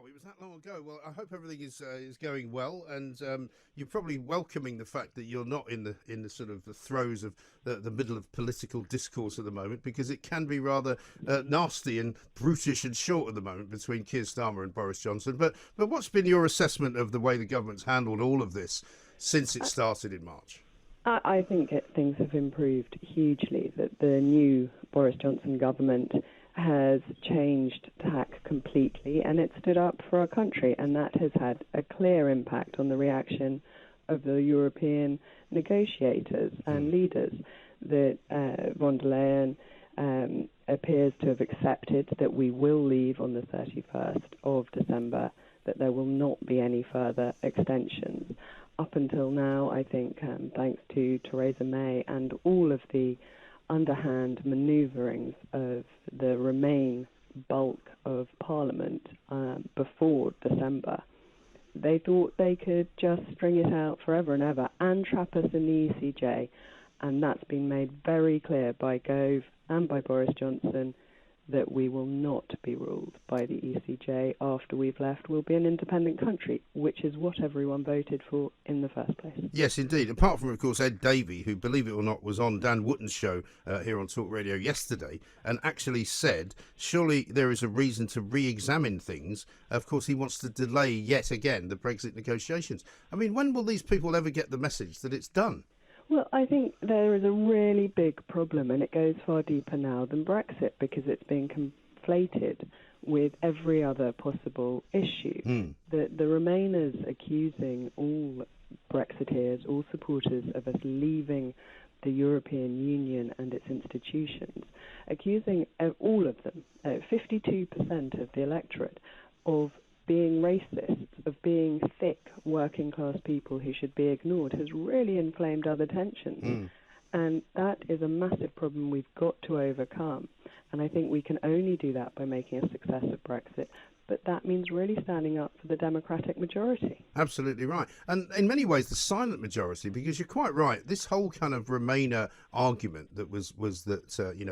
It was that long ago. Well, I hope everything is going well, and you're probably welcoming the fact that you're not in the sort of the throes of the middle of political discourse at the moment, because it can be rather nasty and brutish and short at the moment between Keir Starmer and Boris Johnson. But what's been your assessment of the way the government's handled all of this since it started in March? I think things have improved hugely, that the new Boris Johnson government has changed tack completely, and it stood up for our country, and that has had a clear impact on the reaction of the European negotiators and leaders. That von der Leyen appears to have accepted that we will leave on the 31st of December, that there will not be any further extensions. Up until now, I think, thanks to Theresa May and all of the underhand manoeuvrings of the Remain bulk of Parliament before December, they thought they could just string it out forever and ever and trap us in the ECJ. And that's been made very clear by Gove and by Boris Johnson, that we will not be ruled by the ECJ after we've left. We'll be an independent country, which is what everyone voted for in the first place. Yes, indeed. Apart from, of course, Ed Davey, who, believe it or not, was on Dan Wootton's show here on Talk Radio yesterday and actually said, surely there is a reason to re-examine things. Of course, he wants to delay yet again the Brexit negotiations. I mean, when will these people ever get the message that it's done? Well, I think there is a really big problem, and it goes far deeper now than Brexit, because it's being conflated with every other possible issue. The Remainers accusing all Brexiteers, all supporters of us leaving the European Union and its institutions, accusing all of them, 52% of the electorate, of being racist, of being thick working-class people who should be ignored, has really inflamed other tensions. And that is a massive problem we've got to overcome. And I think we can only do that by making a success of Brexit. But that means really standing up for the democratic majority. Absolutely right. And in many ways, the silent majority, because you're quite right, this whole kind of Remainer argument that was that,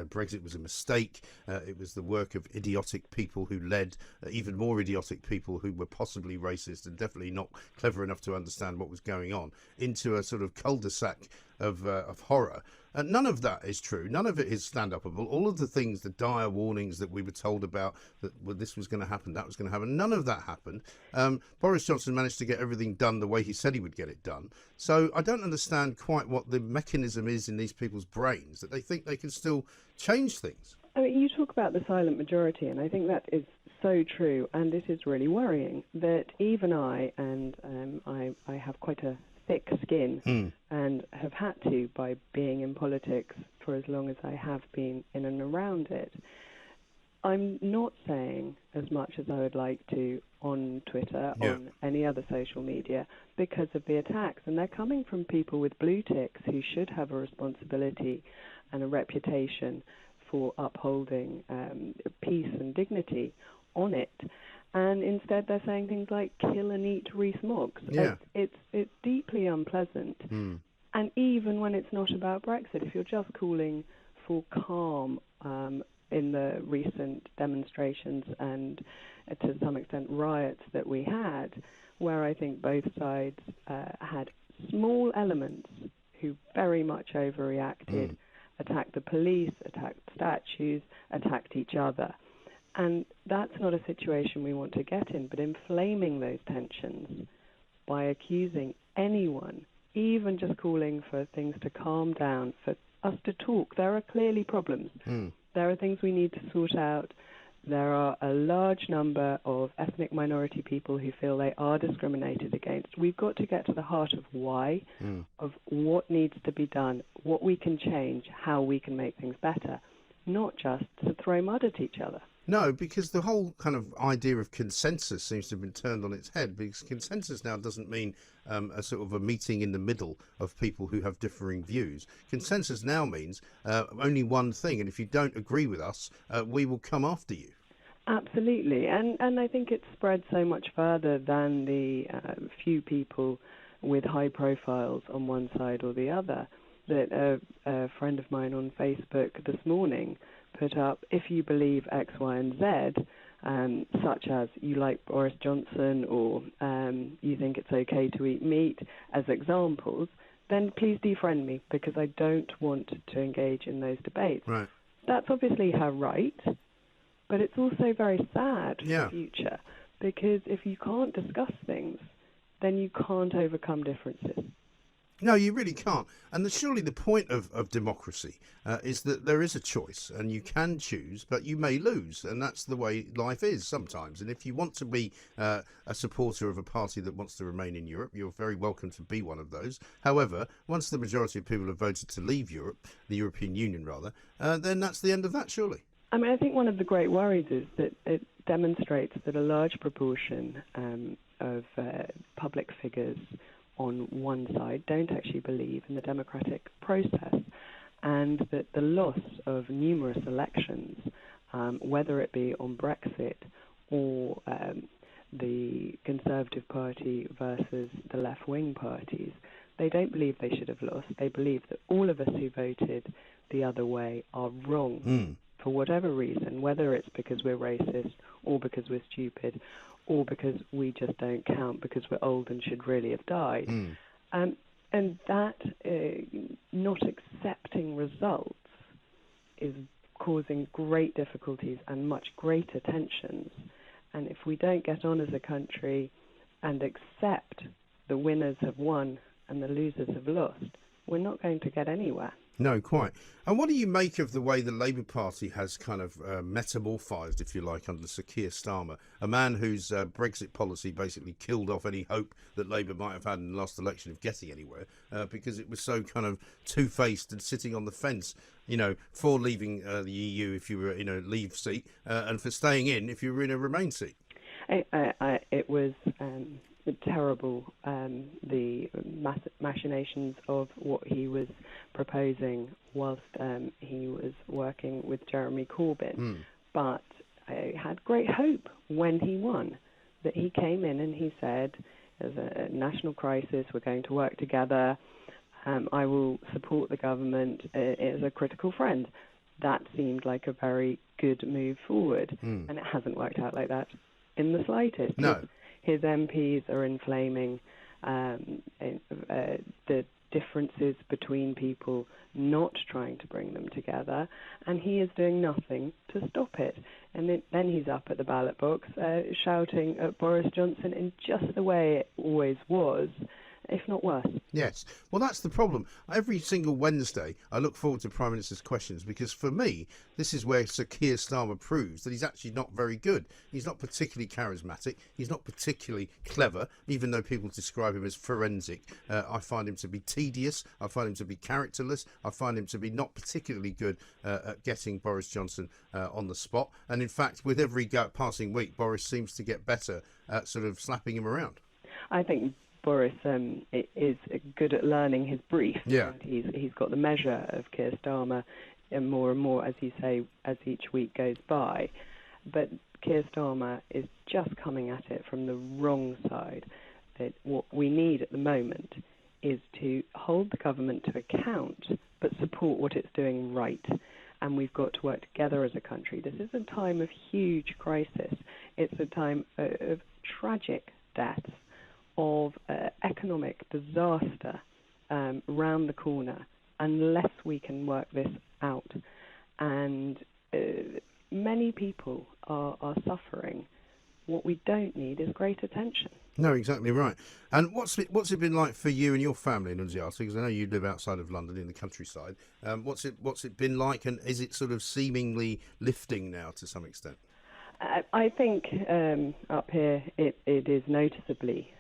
Brexit was a mistake. It was the work of idiotic people who led even more idiotic people who were possibly racist and definitely not clever enough to understand what was going on, into a sort of cul-de-sac of horror. And none of that is true. None of it is stand-upable. All of the things, the dire warnings that we were told about, that this was going to happen, that was going to happen, none of that happened. Boris Johnson managed to get everything done the way he said he would get it done. So I don't understand quite what the mechanism is in these people's brains, that they think they can still change things. I mean, you talk about the silent majority, and I think that is so true, and it is really worrying that even I, and I have quite a thick skin and have had to by being in politics for as long as I have been in and around it. I'm not saying as much as I would like to on Twitter, on any other social media, because of the attacks. And they're coming from people with blue ticks who should have a responsibility and a reputation for upholding peace and dignity on it. And instead they're saying things like kill and eat Rees-Mogg. It's deeply unpleasant. And even when it's not about Brexit, if you're just calling for calm in the recent demonstrations and to some extent riots that we had, where I think both sides had small elements who very much overreacted, attacked the police, attacked statues, attacked each other. And that's not a situation we want to get in, but inflaming those tensions by accusing anyone, even just calling for things to calm down, for us to talk. There are clearly problems. There are things we need to sort out. There are a large number of ethnic minority people who feel they are discriminated against. We've got to get to the heart of why, of what needs to be done, what we can change, how we can make things better, not just to throw mud at each other. No, because the whole kind of idea of consensus seems to have been turned on its head, because consensus now doesn't mean a sort of a meeting in the middle of people who have differing views. Consensus now means only one thing, and if you don't agree with us, we will come after you. Absolutely, and I think it's spread so much further than the few people with high profiles on one side or the other, that a friend of mine on Facebook this morning put up, if you believe X, Y, and Z, such as you like Boris Johnson or you think it's okay to eat meat, as examples, then please defriend me, because I don't want to engage in those debates. Right. That's obviously her right, but it's also very sad for Yeah. the future, because if you can't discuss things, then you can't overcome differences. No, you really can't. And surely the point of democracy is that there is a choice and you can choose, but you may lose. And that's the way life is sometimes. And if you want to be a supporter of a party that wants to remain in Europe, you're very welcome to be one of those. However, once the majority of people have voted to leave Europe, the European Union rather, then that's the end of that, surely. I mean, I think one of the great worries is that it demonstrates that a large proportion of public figures on one side don't actually believe in the democratic process, and that the loss of numerous elections, whether it be on Brexit or the Conservative Party versus the left-wing parties, they don't believe they should have lost. They believe that all of us who voted the other way are wrong for whatever reason, whether it's because we're racist or because we're stupid or because we just don't count because we're old and should really have died. And that not accepting results is causing great difficulties and much greater tensions. And if we don't get on as a country and accept the winners have won and the losers have lost, we're not going to get anywhere. No, quite. And what do you make of the way the Labour Party has kind of metamorphosed, if you like, under Sir Keir Starmer, a man whose Brexit policy basically killed off any hope that Labour might have had in the last election of getting anywhere, because it was so kind of two-faced and sitting on the fence, you know, for leaving the EU if you were in a leave seat, and for staying in if you were in a remain seat. It was terrible, the machinations of what he was proposing whilst he was working with Jeremy Corbyn. But I had great hope when he won, that he came in and he said, there's a national crisis, we're going to work together, I will support the government as a critical friend. That seemed like a very good move forward, and it hasn't worked out like that in the slightest. No. His MPs are inflaming the differences between people, not trying to bring them together, and he is doing nothing to stop it. And then he's up at the ballot box shouting at Boris Johnson in just the way it always was, if not worse. Yes. Well, that's the problem. Every single Wednesday, I look forward to Prime Minister's questions, because for me, this is where Sir Keir Starmer proves that he's actually not very good. He's not particularly charismatic. He's not particularly clever, even though people describe him as forensic. I find him to be tedious. I find him to be characterless. I find him to be not particularly good at getting Boris Johnson on the spot. And in fact, with every passing week, Boris seems to get better at sort of slapping him around. I think Boris is good at learning his brief. Yeah. And he's got the measure of Keir Starmer and more, as you say, as each week goes by. But Keir Starmer is just coming at it from the wrong side. That what we need at the moment is to hold the government to account, but support what it's doing right. And we've got to work together as a country. This is a time of huge crisis. It's a time of tragic deaths, of economic disaster round the corner, unless we can work this out. And many people are suffering. What we don't need is great attention. No, exactly right. And what's it been like for you and your family in Nunziata? Because I know you live outside of London in the countryside. What's it been like, and is it sort of seemingly lifting now to some extent? I think up here it is noticeably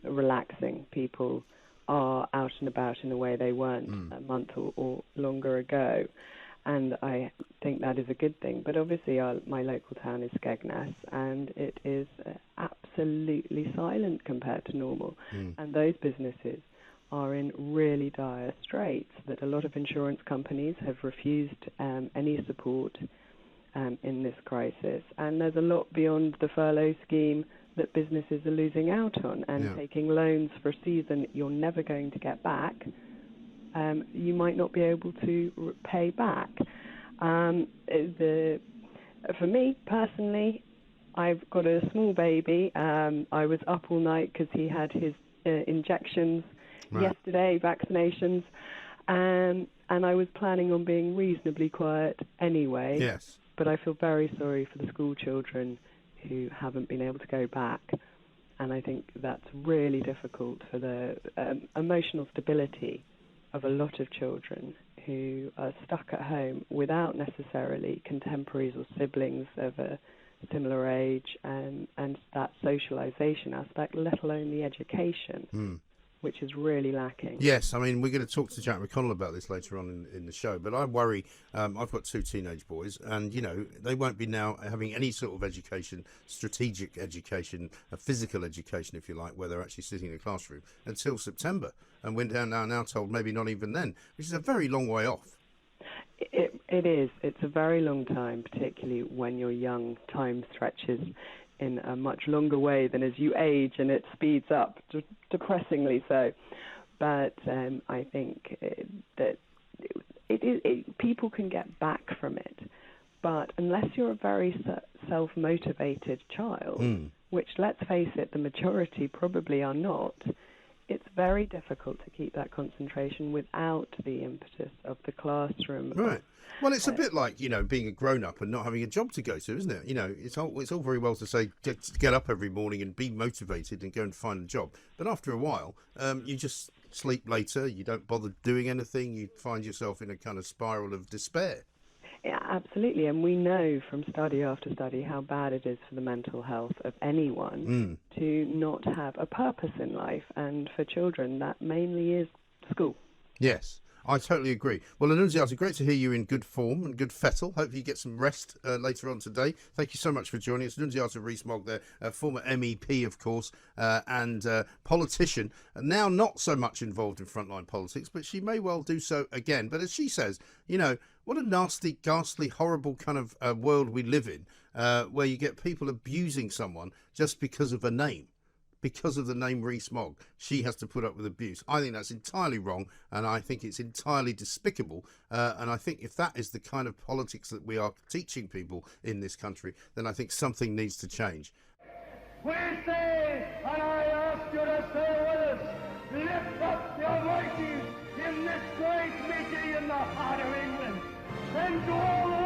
relaxing. People are out and about in a way they weren't a month or longer ago, and I think that is a good thing. But obviously my local town is Skegness, and it is absolutely silent compared to normal, and those businesses are in really dire straits, that a lot of insurance companies have refused any support in this crisis, and there's a lot beyond the furlough scheme that businesses are losing out on, and taking loans for a season you're never going to get back, you might not be able to pay back. For me personally, I've got a small baby. I was up all night because he had his injections yesterday, vaccinations, and I was planning on being reasonably quiet anyway. Yes. But I feel very sorry for the school children who haven't been able to go back. And I think that's really difficult for the emotional stability of a lot of children who are stuck at home without necessarily contemporaries or siblings of a similar age, and that socialization aspect, let alone the education, which is really lacking. Yes, I mean, we're going to talk to Jack McConnell about this later on in the show, but I worry, I've got 2 teenage boys, and, you know, they won't be now having any sort of education, strategic education, a physical education, if you like, where they're actually sitting in a classroom until September, and we're now told maybe not even then, which is a very long way off. It is. It's a very long time, particularly when you're young. Time stretches in a much longer way than as you age, and it speeds up, depressingly so. But I think that people can get back from it. But unless you're a very self-motivated child, which, let's face it, the majority probably are not, it's very difficult to keep that concentration without the impetus of the classroom. Right. Well, it's a bit like, you know, being a grown-up and not having a job to go to, isn't it? You know, it's all very well to say get up every morning and be motivated and go and find a job. But after a while, you just sleep later, you don't bother doing anything, you find yourself in a kind of spiral of despair. Yeah, absolutely. And we know from study after study how bad it is for the mental health of anyone to not have a purpose in life. And for children, that mainly is school. Yes, I totally agree. Well, Annunziata, great to hear you in good form and good fettle. Hope you get some rest later on today. Thank you so much for joining us. Annunziata Rees-Mogg, there, former MEP, of course, and politician, now not so much involved in frontline politics, but she may well do so again. But as she says, you know, what a nasty, ghastly, horrible kind of world we live in, where you get people abusing someone just because of a name. Because of the name Rees-Mogg, she has to put up with abuse. I think that's entirely wrong, and I think it's entirely despicable. And I think if that is the kind of politics that we are teaching people in this country, then I think something needs to change. We say, and I ask you to say with us, lift up your voices in this great meeting in the heart of England, and to all